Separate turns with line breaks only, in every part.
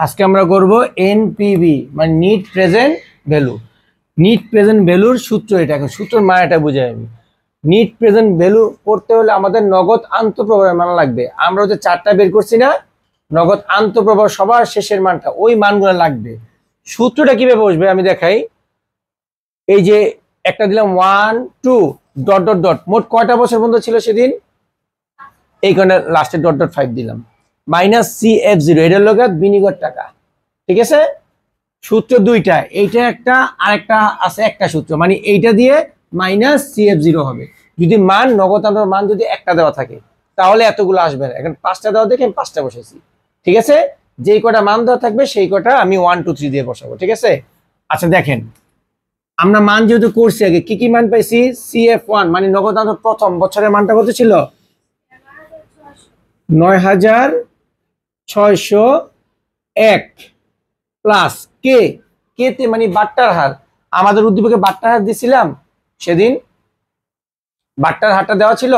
আজকে আমরা করব এনপিভি মানে net present value. Net present ভ্যালুর সূত্র, এটাকে সূত্রের মানেটা বুঝাই আমি। নিট প্রেজেন্ট ভ্যালু করতে হলে আমাদের নগদ আন্তঃপ্রবাহ মানা লাগবে। আমরা যে চারটা বের করছি না, নগদ আন্তঃপ্রবাহ সবার শেষের মানটা, ওই মানগুলো লাগবে। সূত্রটা কিভাবে বসবে আমি দেখাই। এই যে একটা দিলাম 1 2 ডট ডট ডট, মোট কয়টা বছর পর্যন্ত ছিল সেদিন, এইখানে লাস্টে ডট ডট 5 দিলাম, মাইনাস CF0, এটার লোক বিনিয়োগের টাকা। ঠিক আছে, সূত্র দুইটা, এইটা একটা আরেকটা আছে একটা সূত্র, মানে এইটা দিয়ে মাইনাস CF0 হবে যদি মান নগদ মান যদি একটা দেওয়া থাকে, তাহলে এতগুলো আসবে না। এখন পাঁচটা দেওয়া দেখে আমি পাঁচটা বসেছি। ঠিক আছে, যেই কটা মান দেওয়া থাকবে সেই কটা আমি 1 2 3 দিয়ে বসাবো। ঠিক আছে, আচ্ছা দেখেন, আমরা মান যেহেতু করছি আগে কি কি মান পাইছি, CF1 মানে নগদ প্রথম বছরের মানটা কত ছিল, 9601 প্লাস কে, কে মানে বাট্টার হার। আমাদের উদ্দীপকে বাট্টার হার দিছিলাম সেদিন, বাট্টার হারটা দেওয়া ছিল,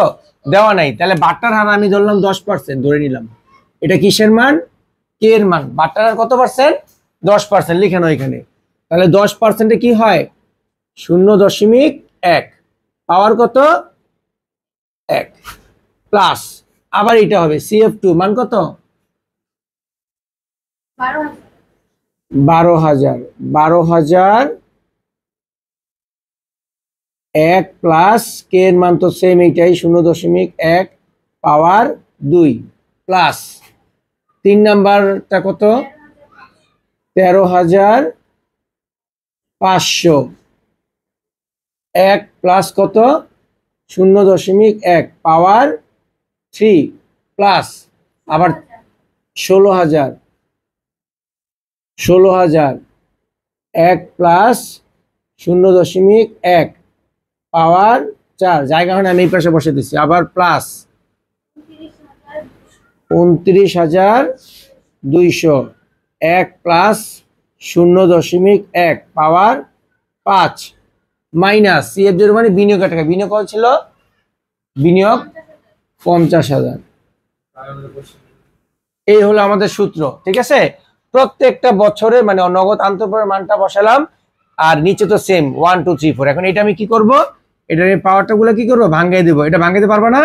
দেওয়া নাই, তাহলে বাট্টার হার আমি ধরলাম 10% ধরে নিলাম। এটা কিসের মান, কে এর মান। বাট্টার হার কত পার্সেন্ট, 10% লিখানো এখানে। তাহলে 10%-এ কি হয়, 0.1, পাওয়ার কত 1 প্লাস, আবার এটা হবে CF2 মান কত 12,000 1 প্লাস কে এর মান তো সেম এইটাই 0.1 পাওয়ার 2 প্লাস 3 নাম্বারটা কত 13,500 1 প্লাস কত 0.1 পাওয়ার 3 প্লাস আবার 16,000 1 প্লাস 0.1 পাওয়ার 4, জায়গা হয় আমি এই পাশে বসে দিচ্ছি, আবার প্লাস 29,200 1 প্লাস 0.1 পাওয়ার 5 মাইনাস CF0 মানে বিনিয়োগের টাকা। বিনিয়োগ কত ছিল, বিনিয়োগ 50,000। এই হলো আমাদের সূত্র। ঠিক আছে, প্রত্যেকটা বছরে মানে নগদ আন্তঃপ্রবাহের মানটা বসালাম, আর নিচে তো সেম 1 2 3 4। এখন এটা আমি কি করব, এটা পাওয়ারটা গুলো কি করবো, ভাঙ্গাই দেবো। এটা ভাঙ্গাতে পারবো না,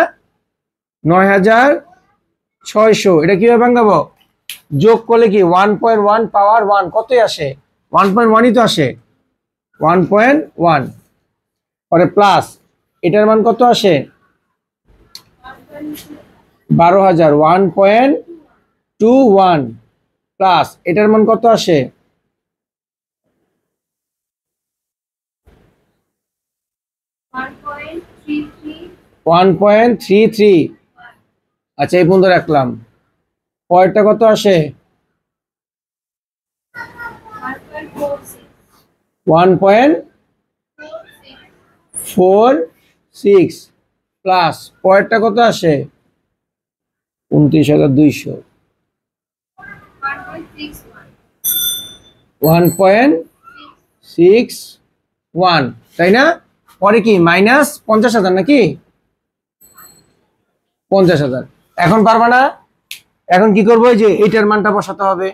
9,600, এটা কিভাবে ভাঙ্গাবো, যোগ করলে কি 1.1 পাওয়ার 1 কতই আসে, 1.1ই তো আসে, 1.1 পরে প্লাস এটার মান কত আসে 12,000, 1.21 প্লাস এটার মান কত আসে 1.33। আচ্ছা এই পর্যন্ত রাখলাম। পরেরটা কত আসে 1.46 প্লাস পরেরটা কত আসে 29,200, 1.61, তাই না। পরে কি মাইনাস 50,000 নাকি 50,000। এখন পারবা না, এখন কি করবো, যে এটার মানটা বসাতে হবে।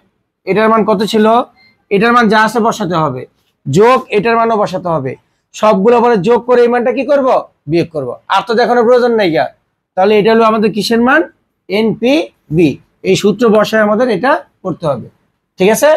এটার মান কত ছিল, এটার মান যা আছে বসাতে হবে, যোগ এটার মানও বসাতে হবে, সবগুলো পরে যোগ করে এই মানটা কি করব, বিয়োগ করব। আর তো দেখানোর প্রয়োজন নাই গা। তাহলে এটা হলো আমাদের কিসের মান, এনপিভি। এই সূত্র বসায় আমাদের এটা করতে হবে। ঠিক আছে।